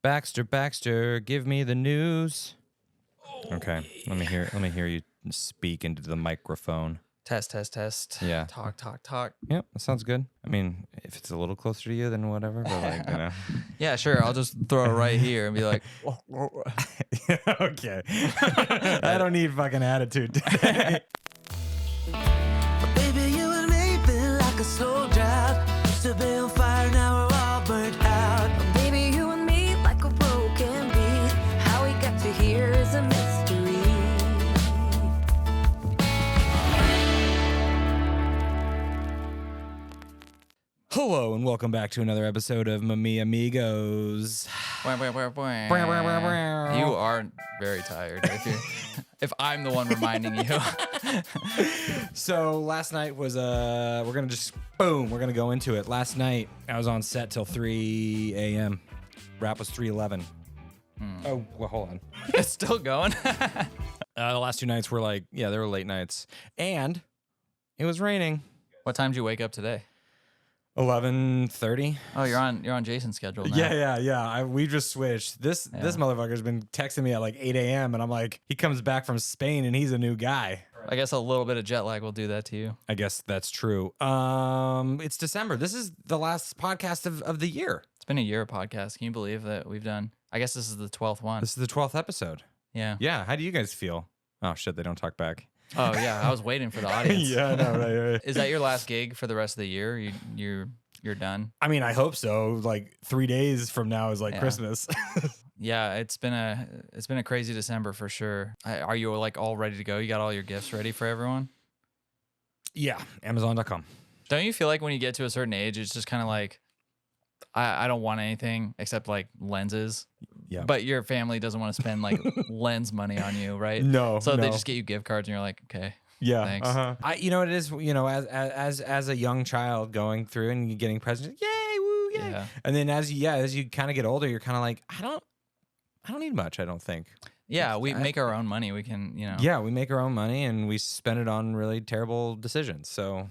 Baxter, give me the news. Okay, let me hear you speak into the microphone. Test. Yeah. Talk. Yep, that sounds good. I mean, if it's a little closer to you, then whatever. But like, you know. Yeah, sure. I'll just throw it right here and be like, Okay. I don't need fucking attitude today. Baby, you and me been like a slow drought. Used to be on fire, now we're all burnt out. Baby, you and me like a broken beat. How we got to here is a mystery. Hello and welcome back to another episode of Mamiyamigos. you are very tired. If I'm the one reminding you. So last night was we're gonna go into it. Last night I was on set till 3 a.m. Wrap was 3:11. Oh, well, hold on. It's still going. The last two nights were they were late nights, and it was raining. What time did you wake up today? 11:30. Oh, you're on Jason's schedule now. Yeah. We just switched. This motherfucker's been texting me at like 8 a.m. and I'm like, he comes back from Spain and he's a new guy. I guess a little bit of jet lag will do that to you. I guess that's true. It's December. This is the last podcast of the year. It's been a year of podcast. Can you believe that we've done? I guess this is the 12th one. This is the 12th episode. Yeah. Yeah. How do you guys feel? Oh shit, they don't talk back. Oh yeah, I was waiting for the audience. Yeah, no, right. Is that your last gig for the rest of the year? You're done? I mean, I hope so. Like 3 days from now is like Christmas. Yeah, it's been a crazy December for sure. Are you like all ready to go? You got all your gifts ready for everyone? Yeah, Amazon.com. Don't you feel like when you get to a certain age, it's just kind of like, I don't want anything except like lenses. Yeah. But your family doesn't want to spend like lens money on you, right? No. So they just get you gift cards and you're like, okay. Yeah. Thanks. It is, as a young child going through and getting presents, yay, woo, yay. Yeah. And then as you kind of get older, you're kind of like, I don't need much, I don't think. Yeah, we make our own money. We can, Yeah, we make our own money and we spend it on really terrible decisions. So,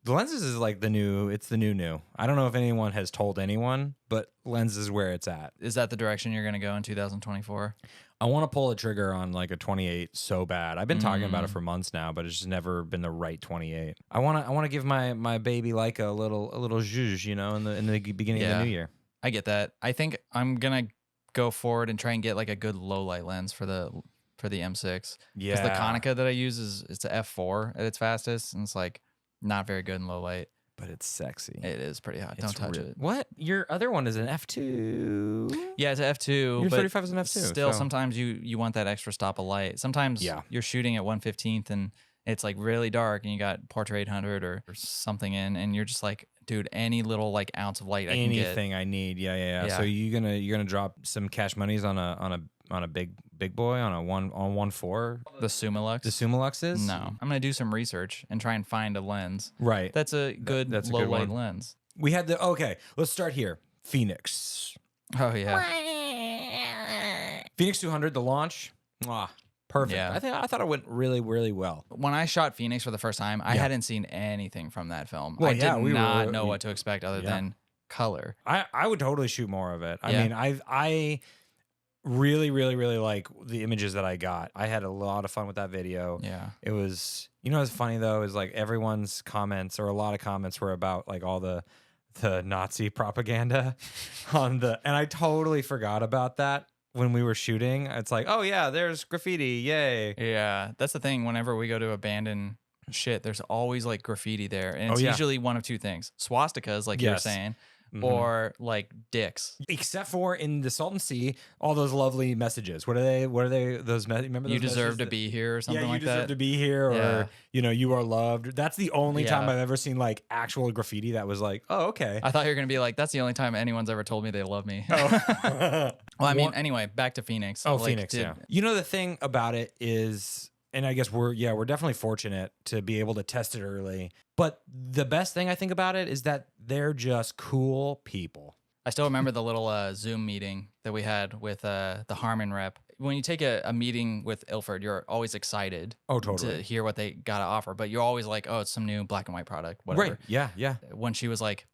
the lenses is like the new. I don't know if anyone has told anyone, but lenses is where it's at. Is that the direction you're going to go in 2024? I want to pull a trigger on like a 28 so bad. I've been talking about it for months now, but it's just never been the right 28. I want to give my baby Leica a little zhuzh, in the beginning of the new year. I get that. I think I'm going to go forward and try and get like a good low light lens for the M6. Yeah. Because the Konica that I use it's a F4 at its fastest, and it's like not very good in low light. But it's sexy. It is pretty hot. Don't touch it. What? Your other one is an F2. Yeah, it's an F2. Your but 35 is an F2. Still, sometimes you want that extra stop of light. Sometimes you're shooting at 1/15 and it's like really dark and you got Portrait 800 or something in, and you're just like, dude, any little like ounce of light I can get. Anything I need. Yeah. So you're gonna drop some cash monies on a big boy on 1.4. The Summilux. The Summiluxes? No, I'm gonna do some research and try and find a lens. Right. That's a good that's a low good light one. lens. We had let's start here. Phoenix. Oh yeah. Phoenix 200, the launch. Perfect. Yeah. I thought it went really, really well. When I shot Phoenix for the first time, I hadn't seen anything from that film. Well, I did not know what to expect other Yeah. than color. I would totally shoot more of it. I Yeah. mean, I really, really, really like the images that I got. I had a lot of fun with that video. Yeah. It was, what's funny though is like everyone's comments, or a lot of comments, were about like all the Nazi propaganda and I totally forgot about that when we were shooting. It's like, oh yeah, there's graffiti, yay. Yeah, that's the thing. Whenever we go to abandon shit, there's always like graffiti there, and it's usually one of two things: swastikas, like you were saying, or like dicks. Except for in the Salton Sea, all those lovely messages. What are they? Those remember? Those You deserve to be here, or something like that. You deserve to be here, or you are loved. That's the only time Yeah. I've ever seen like actual graffiti that was like, oh, okay. I thought you were gonna be like, that's the only time anyone's ever told me they love me. Oh. Well, I mean, anyway, back to Phoenix. Oh, Like, Phoenix, yeah. The thing about it is, and I guess we're definitely fortunate to be able to test it early. But the best thing I think about it is that they're just cool people. I still remember the little Zoom meeting that we had with the Harmon rep. When you take a meeting with Ilford, you're always excited to hear what they got to offer. But you're always like, oh, it's some new black and white product, whatever. Right, yeah. When she was like,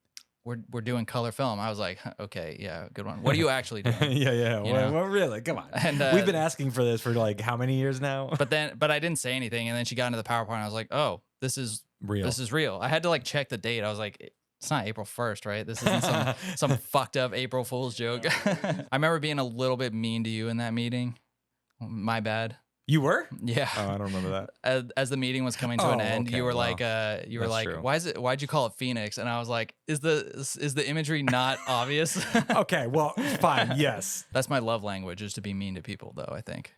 we're doing color film. I was like, okay, yeah, good one. What are you actually doing? yeah. You know? Well, really? Come on. And we've been asking for this for like how many years now? but I didn't say anything. And then she got into the PowerPoint. And I was like, oh, this is Real. This is real. I had to like check the date. I was like, it's not April 1st, right? This isn't some fucked up April Fool's joke. I remember being a little bit mean to you in that meeting. My bad. You were? Yeah. Oh, I don't remember that. As the meeting was coming to an end, okay, you were well, like, true. why'd you call it Phoenix? And I was like, is the imagery not obvious? Okay, well, fine. Yes. That's my love language, is to be mean to people, though, I think.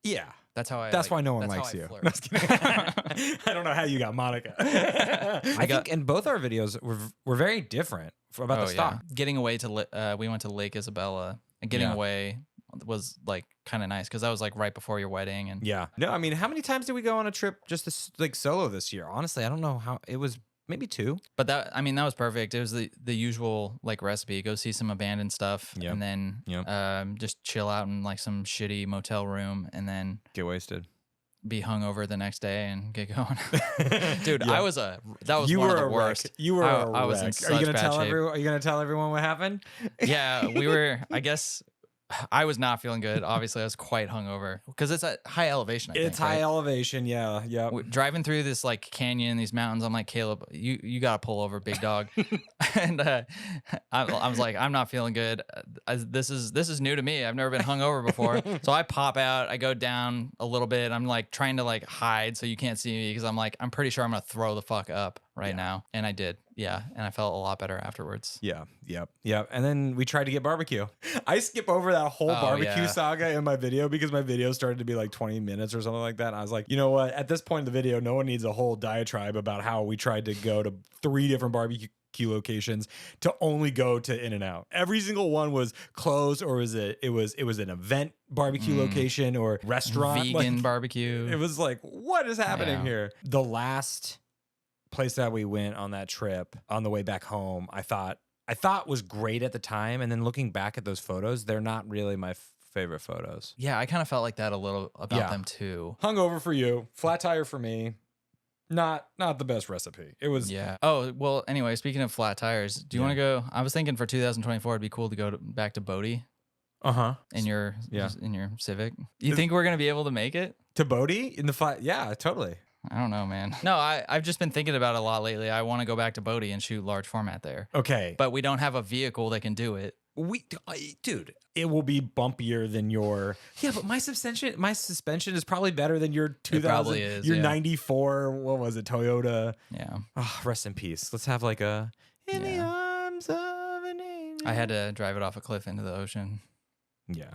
Yeah. That's how I. That's like, why no one that's likes how I you. flirt. No, just kidding. I don't know how you got Monica. I think in both our videos were very different about the stock. Getting away to we went to Lake Isabella, and getting away was like kind of nice because that was like right before your wedding. And yeah, no, I mean, how many times did we go on a trip just like solo this year? Honestly, I don't know how. It was maybe 2. But that was perfect. It was the usual like recipe. Go see some abandoned stuff, and then just chill out in like some shitty motel room, and then get wasted, be hungover the next day, and get going. Dude, that was you one were of the a worst. Wreck. You were I a was in wreck. such Are you gonna bad tell shape. everyone? Are you gonna tell everyone what happened? Yeah, we were. I guess I was not feeling good. Obviously, I was quite hungover because it's at high elevation. It's high elevation. Yeah, yeah. Driving through this like canyon, these mountains, I'm like, Caleb, you got to pull over, big dog. And I was like, I'm not feeling good. This is new to me. I've never been hungover before. So I pop out. I go down a little bit. I'm like trying to like hide so you can't see me because I'm like, I'm pretty sure I'm gonna throw the fuck up right now. And I did. Yeah, and I felt a lot better afterwards. Yeah, yep. And then we tried to get barbecue. I skip over that whole barbecue saga in my video because my video started to be like 20 minutes or something like that. And I was like, you know what? At this point in the video, no one needs a whole diatribe about how we tried to go to 3 different barbecue locations to only go to In-N-Out. Every single one was closed, or it was an event barbecue location or restaurant, vegan barbecue. It was like, what is happening here? The last place that we went on that trip on the way back home, I thought was great at the time, and then looking back at those photos, they're not really my favorite photos. Yeah, I kind of felt like that a little about them too. Hungover for you, flat tire for me. Not the best recipe. It was Oh, well, anyway, speaking of flat tires, do you want to go? I was thinking for 2024 it'd be cool to go back to Bodie. In your Civic. You think we're gonna be able to make it? To Bodie in the flat? Yeah, totally. I don't know, man. No, I've just been thinking about it a lot lately. I want to go back to Bodie and shoot large format there. Okay. But we don't have a vehicle that can do it. Dude, it will be bumpier than your. Yeah, but my suspension is probably better than your 2000. It probably is. Your 94. What was it? Toyota. Yeah. Oh, rest in peace. Let's have like a in the arms of an angel. I had to drive it off a cliff into the ocean. Yeah.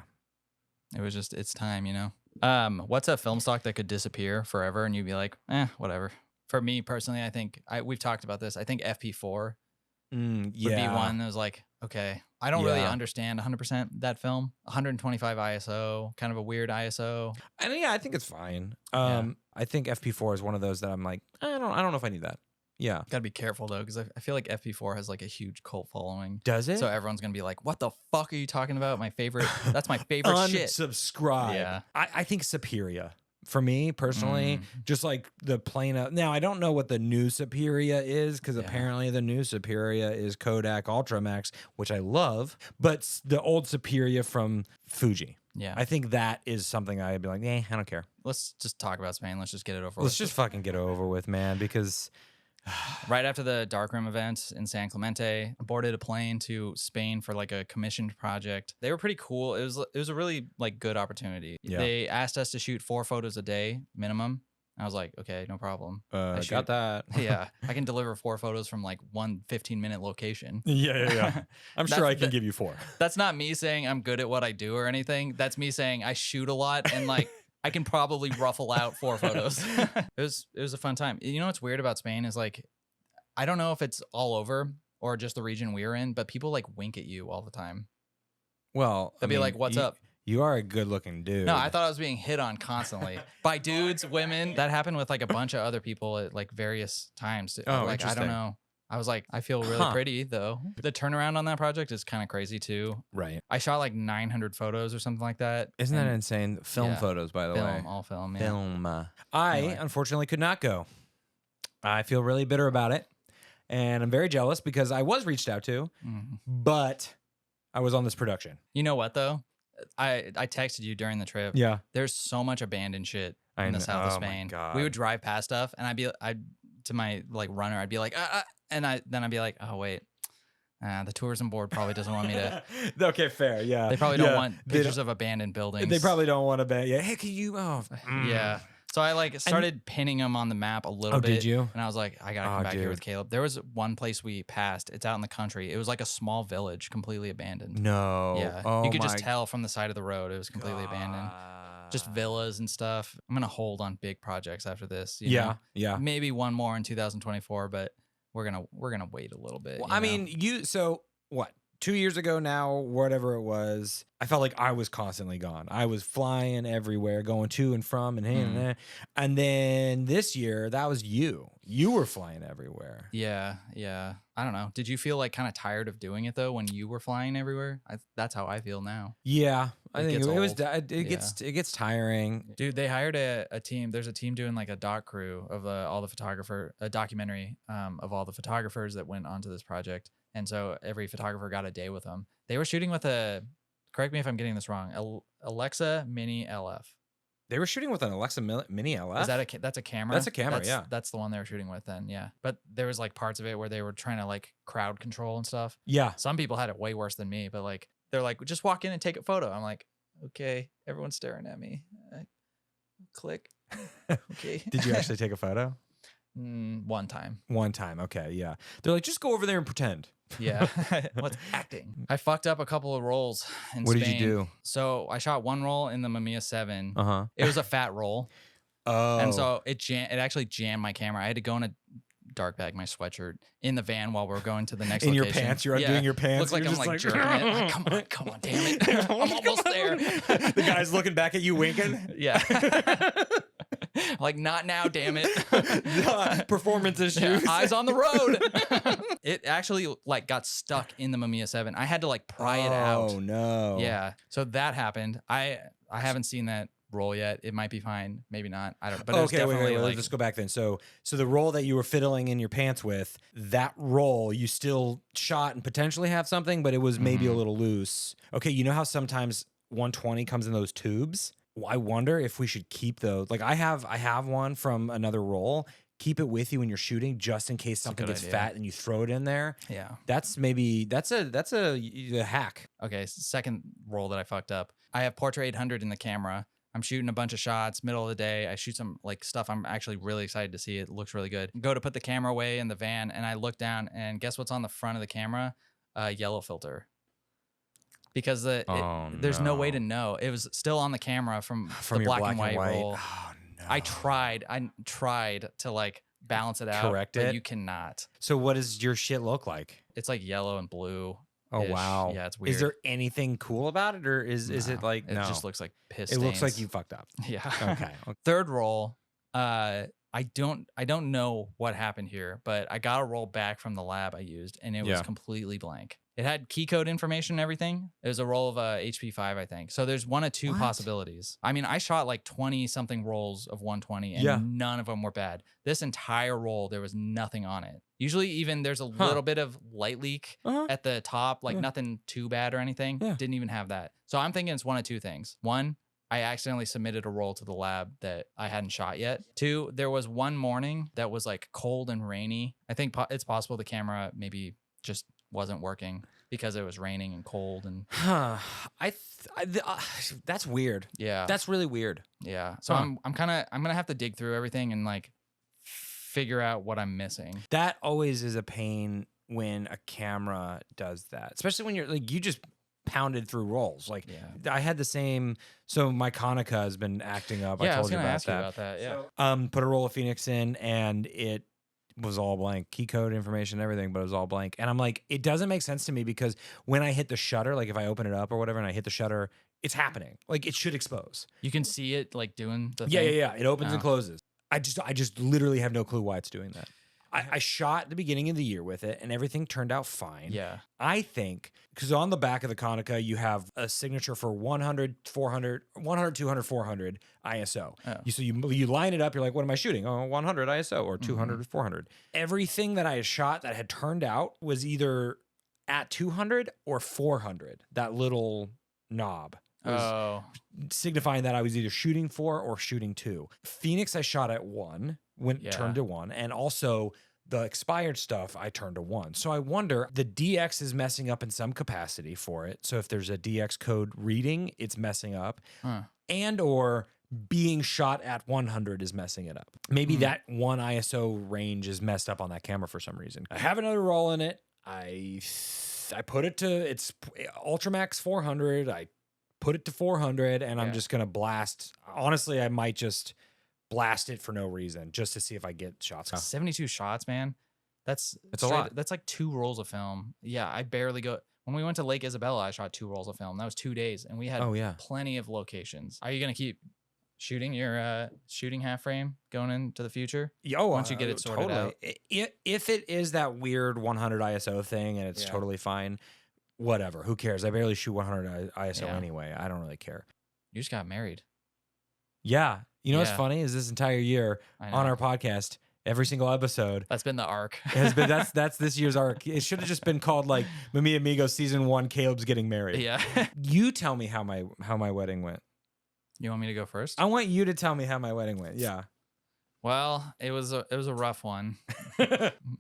It was just, it's time, you know. What's a film stock that could disappear forever and you'd be like, whatever. For me personally, I think we've talked about this. I think FP4 would be one that was like, okay, I don't really understand 100% that film. 125 ISO, kind of a weird ISO. And I think it's fine. I think FP4 is one of those that I'm like, I don't know if I need that. Yeah. Gotta be careful though, because I feel like FP4 has like a huge cult following. Does it? So everyone's gonna be like, what the fuck are you talking about? My favorite, that's my favorite shit. Unsubscribe. Yeah. I think Superia. For me personally, just like the plain up. Now I don't know what the new Superia is because apparently the new Superia is Kodak Ultramax, which I love, but the old Superia from Fuji. Yeah, I think that is something I'd be like, I don't care. Let's just talk about Spain. Let's just get it over with. Let's just fucking get it over with, man, because right after the darkroom event in San Clemente, I boarded a plane to Spain for like a commissioned project. They were pretty cool. It was a really like good opportunity. Yeah. They asked us to shoot 4 photos a day minimum. I was like, okay, no problem. Got that. Yeah, I can deliver 4 photos from like one 15-minute location. Yeah. I'm sure I can give you 4. That's not me saying I'm good at what I do or anything. That's me saying I shoot a lot and like I can probably ruffle out 4 photos. It was a fun time. You know what's weird about Spain is like, I don't know if it's all over or just the region we're in, but people like wink at you all the time. Well, they'll be like, "What's up?" You are a good-looking dude. No, I thought I was being hit on constantly by dudes, women. That happened with like a bunch of other people at like various times. Oh, like I don't know. I was like, I feel really pretty though. The turnaround on that project is kind of crazy too. Right. I shot like 900 photos or something like that. Isn't that insane? Film photos, by the way. All film. Yeah. Film. I unfortunately could not go. I feel really bitter about it. and I'm very jealous because I was reached out to, but I was on this production. You know what though? I texted you during the trip. Yeah. There's so much abandoned shit I in the know. south of Oh my Spain. God. We would drive past stuff, and I'd to my like runner, I'd be like, and then I'd be like, oh wait, the tourism board probably doesn't want me to. Okay, fair. Yeah. They probably don't want pictures of abandoned buildings. They probably don't want to bet. Yeah. Hey, can you? Oh. Yeah. So I like started pinning them on the map a little bit. Did you? And I was like, I gotta come back here with Caleb. There was one place we passed. It's out in the country. It was like a small village, completely abandoned. No. Yeah. Oh, you could just tell from the side of the road it was completely abandoned. Just villas and stuff. I'm gonna hold on big projects after this. You know? Yeah. Maybe one more in 2024, but we're gonna wait a little bit. Well, I mean, so what? 2 years ago now, whatever it was, I felt like I was constantly gone. I was flying everywhere, going to and from and then this year, that was you. You were flying everywhere. Yeah. I don't know. Did you feel like kind of tired of doing it though when you were flying everywhere? That's how I feel now. Yeah, I think it gets tiring. Dude, they hired a team. There's a team doing like a doc crew of a documentary of all the photographers that went onto this project. And so every photographer got a day with them. They were shooting with correct me if I'm getting this wrong, Alexa Mini LF. They were shooting with an Alexa Mini LF? Is that's a camera? That's a camera, yeah. That's the one they were shooting with then, yeah. But there was like parts of it where they were trying to like crowd control and stuff. Yeah. Some people had it way worse than me, but like they're like, just walk in and take a photo. I'm like, okay, everyone's staring at me. Click. Okay. Did you actually take a photo? One time. Okay, yeah. They're like, just go over there and pretend. Yeah. What's acting? I fucked up a couple of rolls in Spain. What did you do? So I shot one roll in the Mamiya 7. Uh-huh. It was a fat roll. Oh. And so it actually jammed my camera. I had to go in a dark bag, my sweatshirt, in the van while we were going to the next location. In your pants? You're undoing your pants? Looks like I'm like jerking it. Like, come on, damn it. I'm almost there. The guy's looking back at you winking? Yeah. Like, not now, damn it. Performance issues. Yeah, eyes on the road. It actually like got stuck in the Mamiya 7. I had to like pry it out. Oh no. Yeah. So that happened. I haven't seen that roll yet. It might be fine, maybe not. I don't know. But okay, wait. Let's go back then. So the roll that you were fiddling in your pants with, that roll you still shot and potentially have something, but it was maybe a little loose. Okay, you know how sometimes 120 comes in those tubes? Well, I wonder if we should keep those. Like I have one from another roll. Keep it with you when you're shooting, just in case something gets fat and you throw it in there. Yeah, that's a hack. Okay, second roll that I fucked up. I have Portra 800 in the camera. I'm shooting a bunch of shots, middle of the day. I shoot some like stuff I'm actually really excited to see. It looks really good. Go to put the camera away in the van, and I look down, and guess what's on the front of the camera? Yellow filter. Because there's no way to know. It was still on the camera from the black and white roll. Oh, no. I tried to like balance it out. Correct but it? you cannot. So what does your shit look like? It's like yellow and blue. Oh, wow. Yeah, it's weird. Is there anything cool about it, or is it like it just looks like piss It looks stains. like you fucked up. Yeah. Okay. Third roll, I don't know what happened here, but I got a roll back from the lab I used, and it was completely blank. It had key code information and everything. It was a roll of HP5, I think. So there's one of two possibilities. I mean, I shot like 20 something rolls of 120, and none of them were bad. This entire roll, there was nothing on it. Usually even there's a little bit of light leak at the top, like nothing too bad or anything. Didn't even have that. So I'm thinking it's one of two things. One, I accidentally submitted a roll to the lab that I hadn't shot yet. Two, there was one morning that was like cold and rainy. I think it's possible the camera maybe just wasn't working because it was raining and cold and that's weird. Yeah, that's really weird. Yeah, so I'm gonna have to dig through everything and like figure out what I'm missing. That always is a pain when a camera does that, especially when you're like you just pounded through rolls. Like I had the same. So my Konica has been acting up. Yeah, I told you about about that. Yeah. So, put a roll of Phoenix in, and it was all blank, key code information, everything, but it was all blank. And I'm like, it doesn't make sense to me because when I hit the shutter, like if I open it up or whatever and I hit the shutter, it's happening. Like it should expose. You can see it like doing the thing. Yeah. It opens and closes. I just literally have no clue why it's doing that. I shot the beginning of the year with it and everything turned out fine. Yeah. I think because on the back of the Konica, you have a signature for 100, 400, 100, 200, 400 ISO. Oh. So you line it up. You're like, what am I shooting? Oh, 100 ISO or 200 or 400. Everything that I had shot that had turned out was either at 200 or 400. That little knob was signifying that I was either shooting 4 or shooting 2. Phoenix I shot at 1, turned to 1, and also the expired stuff I turned to 1. So I wonder, the DX is messing up in some capacity for it. So if there's a DX code reading, it's messing up. And or being shot at 100 is messing it up. Maybe that 1 ISO range is messed up on that camera for some reason. I have another roll in it. I put it to, it's Ultramax 400. I put it to 400 and I'm just going to blast. Honestly, I might just blast it for no reason just to see if I get shots. 72 shots, man. That's a lot. That's like 2 rolls of film. Yeah, I barely go. When we went to Lake Isabella, I shot 2 rolls of film. That was 2 days, and we had plenty of locations. Are you gonna keep shooting your shooting half frame going into the future? Once you get it sorted out. If it is that weird 100 ISO thing and it's totally fine, whatever. Who cares? I barely shoot 100 ISO anyway. I don't really care. You just got married. Yeah. You know what's funny is this entire year on our podcast, every single episode. That's been the arc. Has been that's this year's arc. It should have just been called like Mamiyamigos season 1. Caleb's getting married. Yeah. You tell me how my wedding went. You want me to go first? I want you to tell me how my wedding went. Yeah. Well, it was a rough one.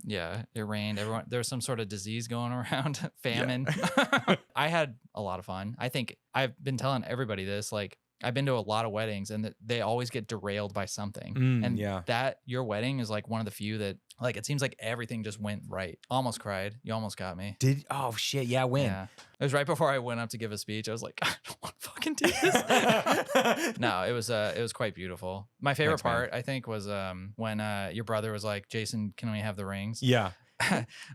Yeah, it rained. There was some sort of disease going around, famine. Yeah. I had a lot of fun. I think I've been telling everybody this, like, I've been to a lot of weddings and they always get derailed by something. That your wedding is like one of the few that, like, it seems like everything just went right. Almost cried. You almost got me. Oh shit. Yeah. When? Yeah. It was right before I went up to give a speech. I was like, I don't want to fucking do this. No, it was quite beautiful. My favorite part, I think, was when your brother was like, Jason, can we have the rings? Yeah.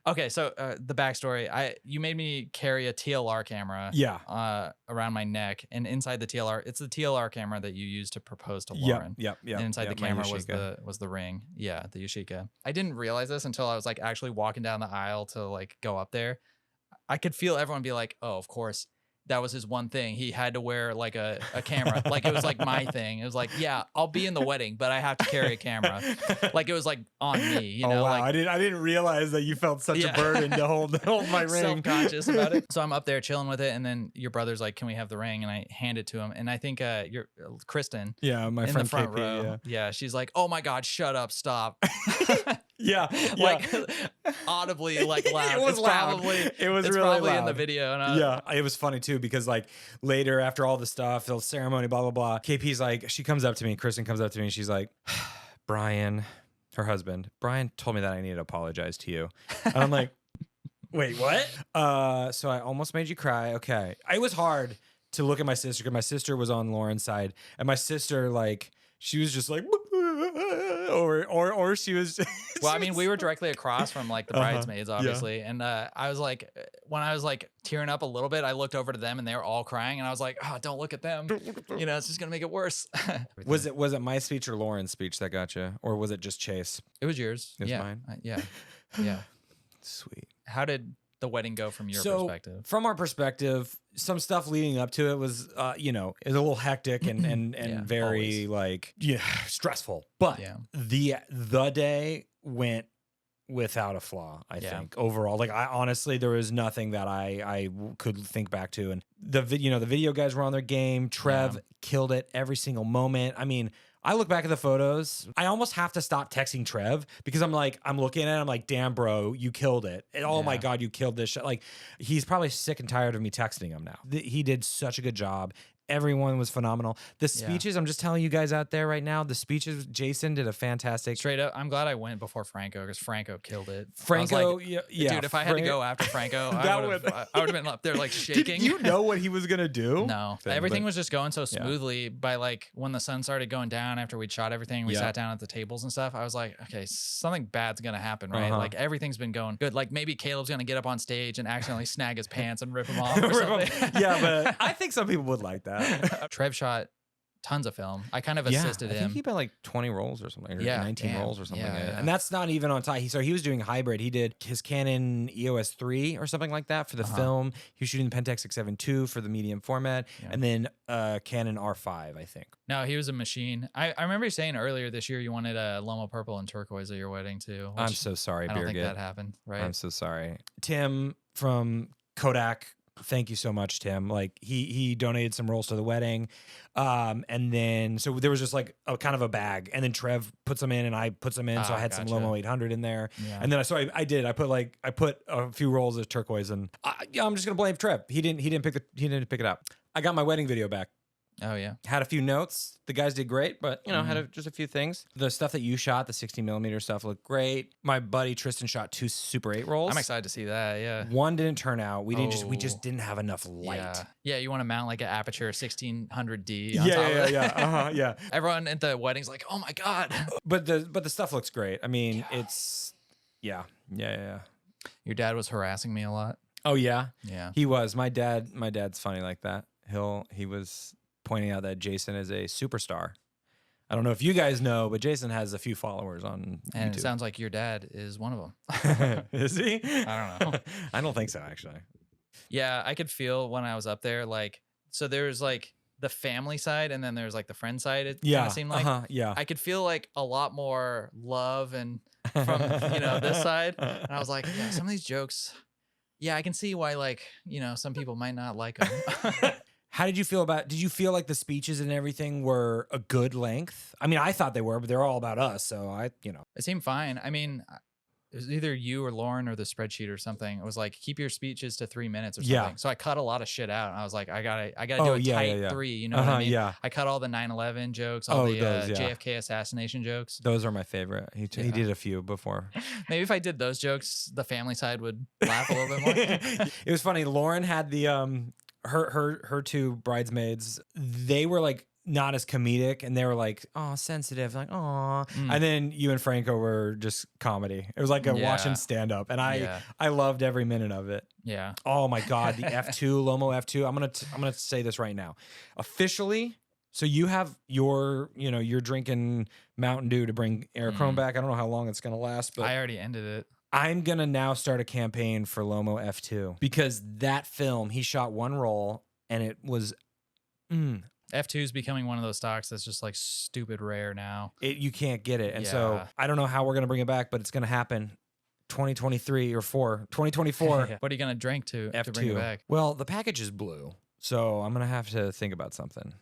Okay, so the backstory, you made me carry a TLR camera around my neck, and inside the TLR, it's the TLR camera that you used to propose to Lauren. Yeah. And inside the camera was the ring. Yeah, the Yashica. I didn't realize this until I was like actually walking down the aisle to like go up there. I could feel everyone be like, oh, of course. That was his one thing. He had to wear like a camera. Like it was like my thing. It was like, yeah, I'll be in the wedding, but I have to carry a camera. Like it was like on me, you know? Wow. Like, I didn't realize that you felt such a burden to hold my ring. Self-conscious about it. So I'm up there chilling with it, and then your brother's like, can we have the ring? And I hand it to him. And I think your Kristen. Yeah, my in friend the front KP, row. Yeah, she's like, oh my God, shut up, stop. Like audibly like loud. It was loud. It was really probably loud in the video. And it was funny too because like later after all the stuff, the ceremony, blah blah blah. KP's like, she comes up to me, Kristen comes up to me, and she's like, Brian, her husband, Brian told me that I needed to apologize to you, and I'm like, wait, what? So I almost made you cry. Okay, it was hard to look at my sister because my sister was on Lauren's side, and my sister like she was just like. Or she was. Well, I mean, we were directly across from like the bridesmaids, obviously, and I was like, when I was like tearing up a little bit, I looked over to them and they were all crying, and I was like, oh, don't look at them. You know, it's just gonna make it worse. Was it my speech or Lauren's speech that got you, or was it just Chase? It was yours. It was mine. Yeah. Sweet. How did the wedding go from your perspective? From our perspective, some stuff leading up to it was, it was a little hectic and very stressful. But the day went without a flaw. I think overall, like I honestly, there was nothing that I could think back to. And the video guys were on their game. Trev killed it every single moment. I mean. I look back at the photos. I almost have to stop texting Trev because I'm looking at it. I'm like, damn, bro, you killed it. And, oh my God, you killed this shit. Like, he's probably sick and tired of me texting him now. He did such a good job. Everyone was phenomenal. The speeches, I'm just telling you guys out there right now, the speeches, Jason did a fantastic. Straight up, I'm glad I went before Franco because Franco killed it. Franco, like, dude, if I had to go after Franco, I would have been up there like shaking. Did you know what he was going to do? No. Everything was just going so smoothly by like when the sun started going down after we'd shot everything, we sat down at the tables and stuff. I was like, okay, something bad's going to happen, right? Like everything's been going good. Like maybe Caleb's going to get up on stage and accidentally snag his pants and rip him off or something. Yeah, but I think some people would like that. Trev shot tons of film. I kind of Yeah, assisted I think him. he bought like 20 rolls or something, or Yeah, 19 damn. rolls or something. Yeah, yeah. And that's not even on tie. So he was doing hybrid. He did his Canon EOS 3 or something like that for the film. He was shooting the Pentax 672 for the medium format, and then Canon R5, I think. No, he was a machine. I remember you saying earlier this year you wanted a Lomo purple and turquoise at your wedding too. I'm so sorry, I don't think Birgit. that happened, right? I'm so sorry. Tim from Kodak, thank you so much, Tim. Like he donated some rolls to the wedding. And then so there was just like a kind of a bag, and then Trev puts them in and I put some in. So I had some Lomo 800 in there. Yeah. And then I did. I put a few rolls of turquoise, and I'm just gonna blame Trev. He didn't pick it up. I got my wedding video back. Oh yeah. Had a few notes. The guys did great, but had just a few things. The stuff that you shot, the 60mm stuff, looked great. My buddy Tristan shot 2 Super 8 rolls. I'm excited to see that. Yeah. One didn't turn out. We just didn't have enough light. Yeah. You want to mount like an aperture 1600D. Yeah. Everyone at the wedding's like, oh my god. But the stuff looks great. I mean, it's yeah. Your dad was harassing me a lot. Oh yeah. Yeah. He was. My dad's funny like that. He was pointing out that Jason is a superstar. I don't know if you guys know, but Jason has a few followers on And YouTube. it sounds like your dad is one of them. Is he? I don't know. I don't think so, actually. Yeah, I could feel when I was up there, like, so there's like the family side and then there's like the friend side. It kind of seemed like. I could feel like a lot more love and from, this side. And I was like, yeah, some of these jokes, yeah, I can see why, like, some people might not like them. How did you feel did you feel like the speeches and everything were a good length? I mean, I thought they were, but they're all about us. So It seemed fine. I mean, it was either you or Lauren or the spreadsheet or something. It was like, keep your speeches to 3 minutes or something. Yeah. So I cut a lot of shit out. And I was like, I gotta do a tight 3. You know what I mean? Yeah. I cut all the 9/11 jokes, all the JFK assassination jokes. Those are my favorite. He did a few before. Maybe if I did those jokes, the family side would laugh a little bit more. It was funny. Lauren had the her 2 bridesmaids. They were like not as comedic, and they were like, oh, sensitive, like, oh. And then you and Franco were just comedy. It was like watching stand up, and I loved every minute of it. Yeah. Oh my god, the F2 Lomo F2. I'm gonna say this right now, officially. So you have you're drinking Mountain Dew to bring aerochrome back. I don't know how long it's gonna last, but I already ended it. I'm going to now start a campaign for Lomo F2, because that film, he shot 1 roll and it was... F2 is becoming one of those stocks that's just like stupid rare now. You can't get it. And so I don't know how we're going to bring it back, but it's going to happen 2023 or 2024. What are you going to drink to F2. bring it back? Well, the package is blue, so I'm going to have to think about something.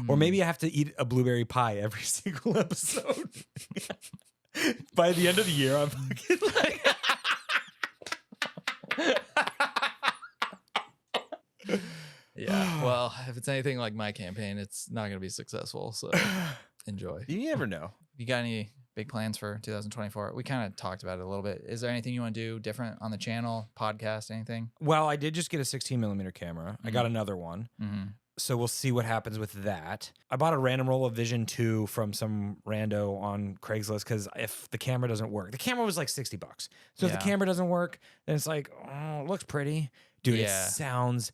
Or maybe I have to eat a blueberry pie every single episode. By the end of the year, I'm fucking like... Yeah, well, if it's anything like my campaign, it's not going to be successful, so enjoy. You never know. You got any big plans for 2024? We kind of talked about it a little bit. Is there anything you want to do different on the channel, podcast, anything? Well, I did just get a 16mm camera. I got another one. So we'll see what happens with that. I bought a random roll of Vision 2 from some rando on Craigslist, because if the camera doesn't work, the camera was like $60. So if the camera doesn't work, then it's like, oh, it looks pretty. Dude, it sounds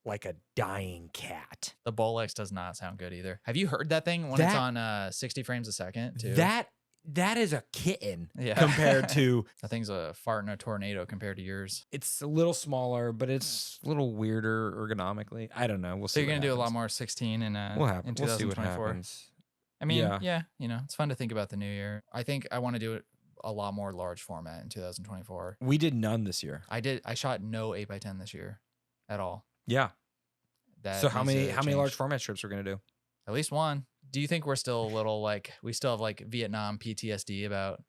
like a dying cat. The Bolex does not sound good either. Have you heard that thing when it's on 60 frames a second too? That is a kitten Yeah. compared to... That thing's a fart in a tornado compared to yours. It's a little smaller, but it's a little weirder ergonomically. I don't know. We'll see. So you're going to do a lot more 16 in 2024. We'll see what happens. I mean, yeah, you know, it's fun to think about the new year. I think I want to do it a lot more large format in 2024. We did none this year. I shot no 8x10 this year at all. Yeah. That so how many needs to change. large format strips we're going to do? At least one. Do you think we're still a little like, we still have like Vietnam PTSD about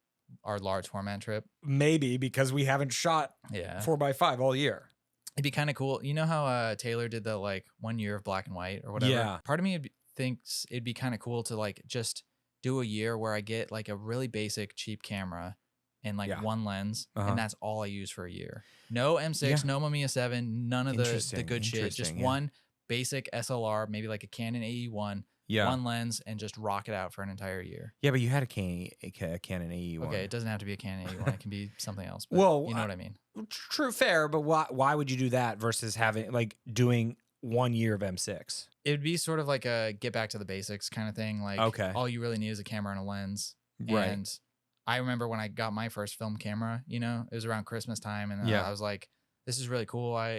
our large format trip? Maybe, because we haven't shot 4x5 all year. It'd be kind of cool. You know how Taylor did the like 1 year of black and white or whatever? Yeah. Part of me thinks it'd be kind of cool to like just do a year where I get like a really basic cheap camera and like one lens, and that's all I use for a year. No M6, no Mamiya 7, none of the good shit. Just one basic SLR, maybe like a Canon AE1, one lens, and just rock it out for an entire year. Yeah, but you had a Canon AE1. Okay, it doesn't have to be a Canon AE1. It can be something else. But well, you know what I mean. True, fair, but why would you do that versus having like doing 1 year of M6? It would be sort of like a get back to the basics kind of thing. Like, Okay. all you really need is a camera and a lens. Right. And I remember when I got my first film camera, you know, it was around Christmas time, and Yeah. I was like, this is really cool. I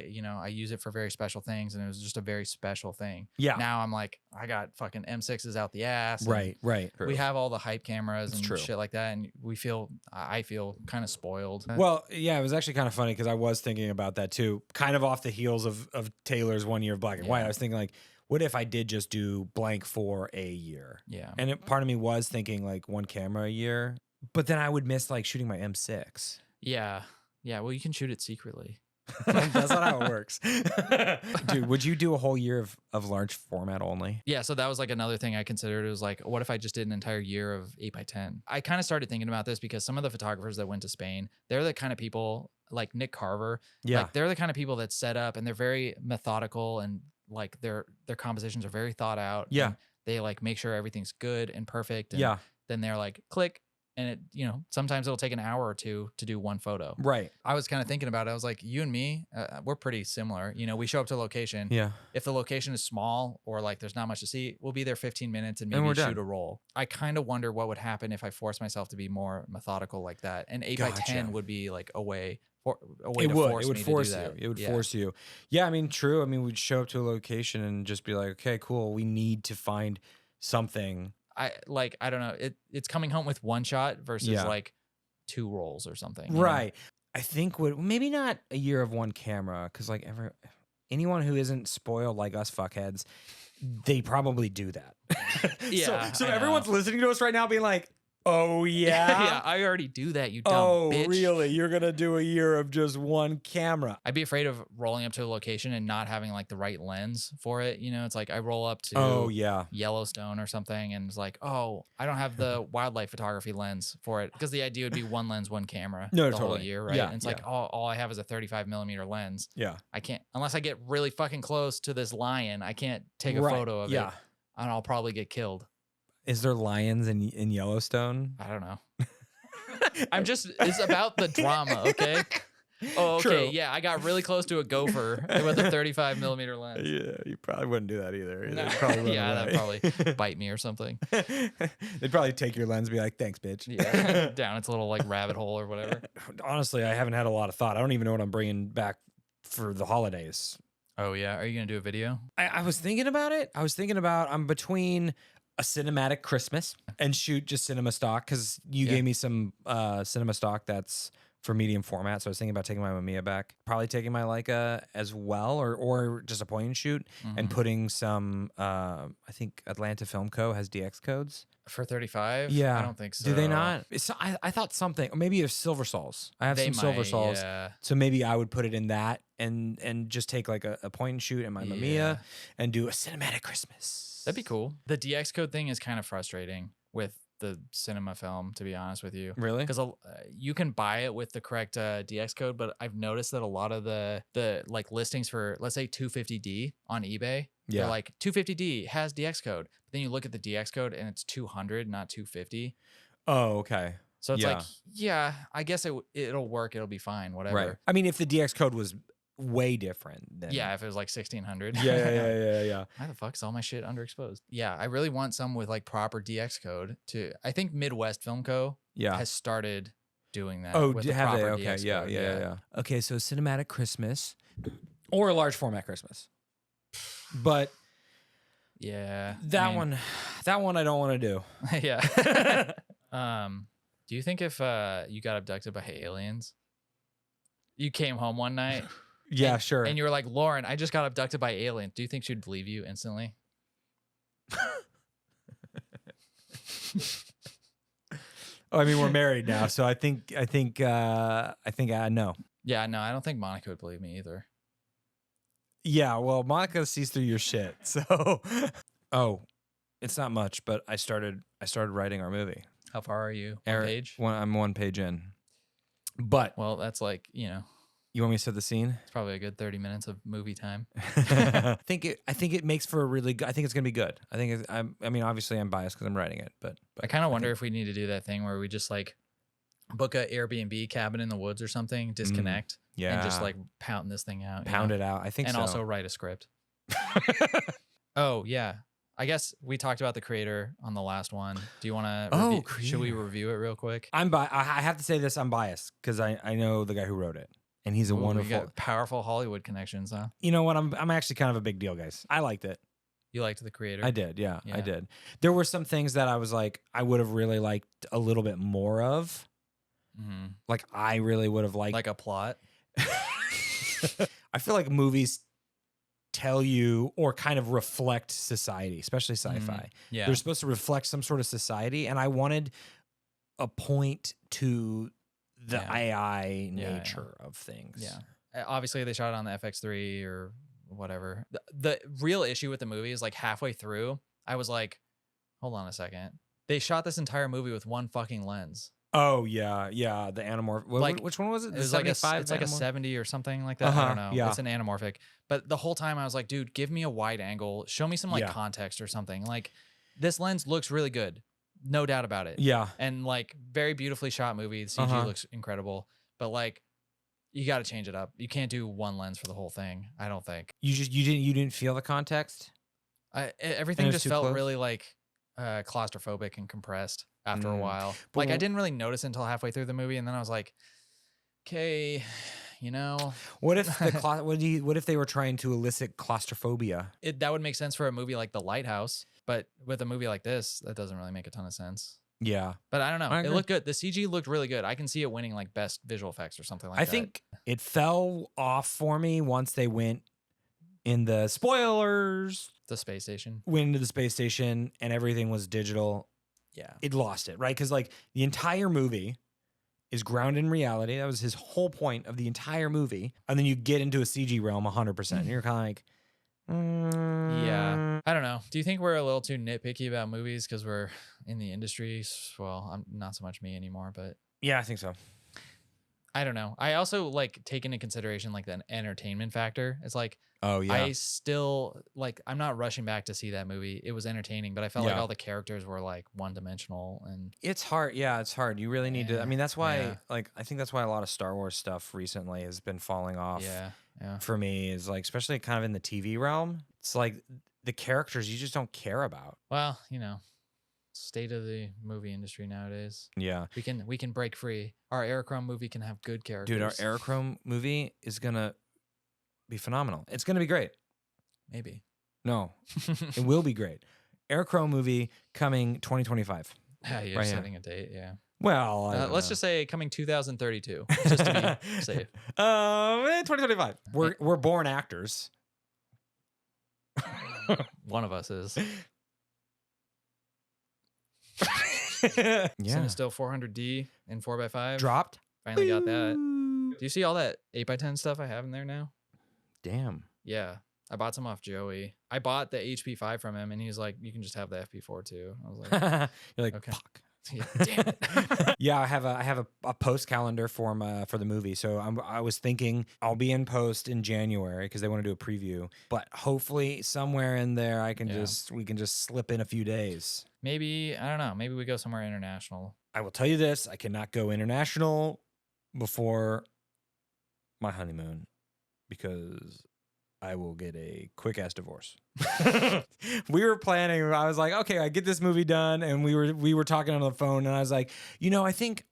use it for very special things, and it was just a very special thing. Yeah. Now I'm like, I got fucking M6s out the ass. and Right. We have all the hype cameras That's and true. shit like that, and I feel kind of spoiled. Well, yeah, it was actually kind of funny because I was thinking about that too, kind of off the heels of Taylor's 1 year of black and white. Yeah. I was thinking like, what if I did just do blank for a year? Yeah. And part of me was thinking like one camera a year, but then I would miss like shooting my M6. Yeah. Yeah. Well, you can shoot it secretly. That's not how it works. Dude, would you do a whole year of large format only? Yeah, so that was like another thing I considered. It was like, what if I just did an entire year of 8x10? I kind of started thinking about this because some of the photographers that went to Spain, they're the kind of people like Nick Carver. Yeah. Like, they're the kind of people that set up and they're very methodical, and like their compositions are very thought out. Yeah. And they like make sure everything's good and perfect. And Yeah. then they're like, click. And it, sometimes it'll take an hour or two to do one photo. Right. I was kind of thinking about it. I was like, you and me, we're pretty similar. We show up to a location. Yeah. If the location is small or like there's not much to see, we'll be there 15 minutes and And maybe we're shoot done. a roll. I kind of wonder what would happen if I forced myself to be more methodical like that. And 8x10 Gotcha. would be like a way It to would. force It would me force to do you. that. It would Yeah. force you. Yeah. I mean, true. I mean, we'd show up to a location and just be like, okay, cool. We need to find something. I don't know. It's coming home with one shot versus Yeah. like two rolls or something. you know? Right. I think maybe not a year of one camera, because like anyone who isn't spoiled like us fuckheads, they probably do that. Yeah, So I know. everyone's listening to us right now being like, oh yeah. Yeah, I already do that, you dumb Oh, bitch. really? You're gonna do a year of just one camera? I'd be afraid of rolling up to a location and not having like the right lens for it. It's like I roll up to Oh yeah. Yellowstone or something, and it's like, oh, I don't have the wildlife photography lens for it, because the idea would be one lens, one camera No, the whole totally. year, right? Yeah, And it's like, all I have is a 35mm lens. Yeah. I can't, unless I get really fucking close to this lion, I can't take a Right, photo of yeah. it, and I'll probably get killed. Is there lions in Yellowstone? I don't know. It's about the drama, okay? Oh, okay. True. Yeah, I got really close to a gopher with a 35mm lens. Yeah, you probably wouldn't do that either. No. They'd probably run Yeah, that'd away. probably bite me or something. They'd probably take your lens and be like, thanks, bitch. Yeah, down its little like rabbit hole or whatever. Honestly, I haven't had a lot of thought. I don't even know what I'm bringing back for the holidays. Oh yeah, are you gonna do a video? I was thinking about it. I'm between a cinematic Christmas and shoot just cinema stock, because you Yeah. gave me some cinema stock that's for medium format. So I was thinking about taking my Mamiya back, probably taking my Leica as well, or just a point and shoot, and putting some. I think Atlanta Film Co. has DX codes. For 35? Yeah, I don't think so. Do they not? I thought something, or maybe it's Silver Sols. I have They some Silver might, Sols, yeah. so maybe I would put it in that and just take like a point and shoot in my Mamiya Yeah. and do a cinematic Christmas. That'd be cool. The DX code thing is kind of frustrating with the cinema film, to be honest with you. Really? Because you can buy it with the correct DX code, but I've noticed that a lot of the like listings for, let's say, 250D on eBay, Yeah. they're like 250D has DX code. But then you look at the DX code and it's 200, not 250. Oh, okay. So it's Yeah. like, yeah, I guess it'll work. It'll be fine. Whatever. Right. I mean, if the DX code was way different, then Yeah, if it was like 1600. yeah. Why the fuck is all my shit underexposed? Yeah, I really want some with like proper DX code to. I think Midwest Film Co. Yeah. has started doing that. Oh, with the have they? proper Okay. DX Yeah, code, yeah. Okay, so cinematic Christmas or a large format Christmas, but Yeah. that I mean, one I don't want to do. yeah. Do you think if you got abducted by aliens, you came home one night? Yeah, and, sure. And you were like, Lauren, I just got abducted by aliens. Do you think she'd believe you instantly? Oh, I mean, we're married now, so I think I know. Yeah, no, I don't think Monica would believe me either. Yeah, well, Monica sees through your shit. So, oh, it's not much, but I started writing our movie. How far are you? One page? I'm one page in. But Well, that's like, you want me to set the scene? it's probably a good 30 minutes of movie time. I think it makes for a really good. I think it's gonna be good. I mean, obviously I'm biased because I'm writing it, but I kind of wonder if we need to do that thing where we just like book a Airbnb cabin in the woods or something, disconnect, yeah, and just like pound this thing out. pound it out. I think and so. also write a script. Oh yeah, I guess we talked about the creator on the last one. Do you want to? Oh, should we creator. review it real quick? I have to say this. I'm biased because I know the guy who wrote it, and he's a Ooh, wonderful. You got powerful Hollywood connections, huh? You know what? I'm actually kind of a big deal, guys. I liked it. You liked the creator? I did. Yeah, I Yeah. did. There were some things that I was like, I would have really liked a little bit more of. Mm-hmm. Like I really would have liked Like a plot. I feel like movies tell you or kind of reflect society, especially sci-fi. Yeah. They're supposed to reflect some sort of society, and I wanted a point to the Yeah. AI Yeah, nature of things. Yeah. Obviously, they shot it on the FX3 or whatever. The real issue with the movie is like halfway through, I was like, hold on a second. They shot this entire movie with one fucking lens. Oh yeah, yeah. The anamorphic. Like, Which one was it? It The was like a, 75 it's like a anamorphic? 70 or something like that. I Uh-huh, don't know. yeah. It's an anamorphic. But the whole time I was like, dude, give me a wide angle. Show me some like Yeah. context or something. Like this lens looks really good. No doubt about it. Yeah. And like very beautifully shot movie. The CG Uh-huh. looks incredible. But like you got to change it up. You can't do one lens for the whole thing. I don't think. You didn't feel the context. Everything it was just too felt close? really like claustrophobic and compressed after a while. But Like I wh- didn't really notice until halfway through the movie, and then I was like, okay, you know, What if what if they were trying to elicit claustrophobia? that would make sense for a movie like The Lighthouse, but with a movie like this, that doesn't really make a ton of sense. Yeah. But I don't know. I It agree. looked good. The CG looked really good. I can see it winning like best visual effects or something like I that. think it fell off for me once they went in the spoilers, the space station. went into the space station and everything was digital. Yeah. It lost it, right? Because like the entire movie is grounded in reality. That was his whole point of the entire movie. And then you get into a CG realm 100%. And you're kind of like, Yeah. I don't know. Do you think we're a little too nitpicky about movies because we're in the industry? Well, I'm not so much me anymore, but Yeah, I think so. I don't know. I also like take into consideration like the entertainment factor. It's like Oh, yeah. I still like I'm not rushing back to see that movie. It was entertaining, but I felt like Yeah. all the characters were like one-dimensional and It's hard. Yeah, it's hard. You really need to. I mean, that's why, Yeah. like, I think that's why a lot of Star Wars stuff recently has been falling off yeah. for me, is like, especially kind of in the TV realm. It's like the characters you just don't care about. Well, you know, state of the movie industry nowadays. Yeah. We can break free. Our aerochrome movie can have good characters. Dude, our aerochrome movie is going to be phenomenal. It's going to be great. Maybe. No, it will be great. Aerochrome movie coming 2025. You're Right here. setting a date, yeah. Well, Let's just say coming 2032, just to be safe. 2025. We're born actors. One of us is. Yeah. Cinestill 400D in 4x5. Dropped. Finally got that. Do you see all that 8x10 stuff I have in there now? Damn. Yeah. I bought some off Joey. I bought the HP5 from him, and he was like, you can just have the FP4 too. I was like, You're like, Okay. fuck. yeah, damn it. Yeah, I have a post calendar for the movie. So I was thinking I'll be in post in January because they want to do a preview. But hopefully somewhere in there we can just slip in a few days. Maybe, I don't know. Maybe we go somewhere international. I will tell you this: I cannot go international before my honeymoon because I will get a quick ass divorce. We were planning. I was like, okay, I get this movie done, and we were talking on the phone, and I was like, you know, I think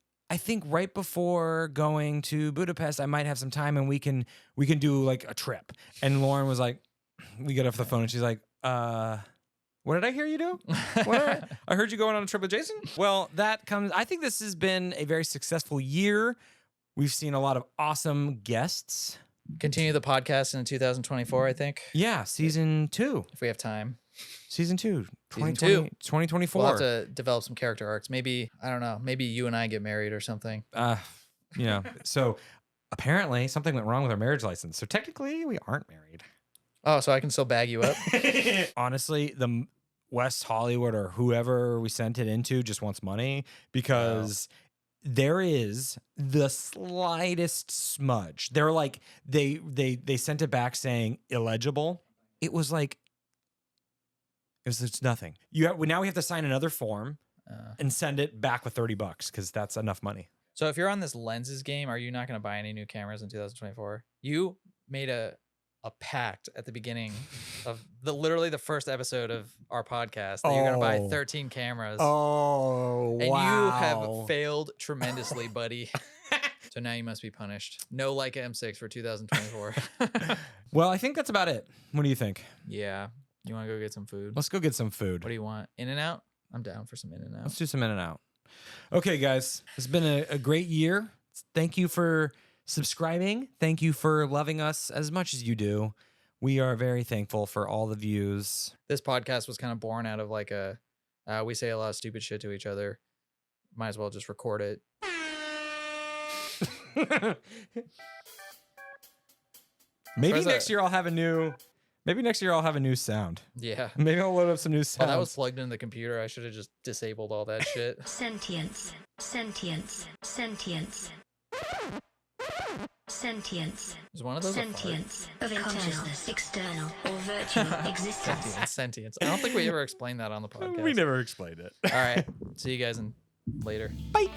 right before going to Budapest, I might have some time, and we can do like a trip. And Lauren was like, we get off the phone, and she's like, what did I hear you do? I heard you going on a trip with Jason. Well, I think this has been a very successful year. We've seen a lot of awesome guests. Continue the podcast in 2024, I think, Yeah, season 2. if we have time. Season 2. Season 2020, two. 2024. We'll have to develop some character arcs. Maybe, I don't know, maybe you and I get married or something. You know, so apparently something went wrong with our marriage license. So technically we aren't married. Oh, so I can still bag you up? Honestly, the West Hollywood or whoever we sent it into just wants money because there is the slightest smudge. They're like they sent it back saying illegible. It was like it's nothing. Now we have to sign another form and send it back with $30 because that's enough money. So if you're on this lenses game, are you not going to buy any new cameras in 2024? You made a a pact at the beginning of literally the first episode of our podcast that you're going to buy 13 cameras. Oh, and wow. you have failed tremendously, buddy. So now you must be punished. No Leica M6 for 2024. Well, I think that's about it. What do you think? Yeah. You want to go get some food? Let's go get some food. What do you want? In-N-Out? I'm down for some In-N-Out. Let's do some In-N-Out. Okay, guys. It's been a great year. Thank you for subscribing. Thank you for loving us as much as you do. We are very thankful for all the views. This podcast was kind of born out of like we say a lot of stupid shit to each other. Might as well just record it. Maybe next year I'll have a new sound. Yeah. Maybe I'll load up some new sounds. Oh, that was plugged into the computer. I should have just disabled all that shit. Sentience. Sentience. Sentience. Sentience. Is one of those Sentience of consciousness, external or virtual existence. Sentience. I don't think we ever explained that on the podcast. We never explained it. All right. See you guys later. Bye.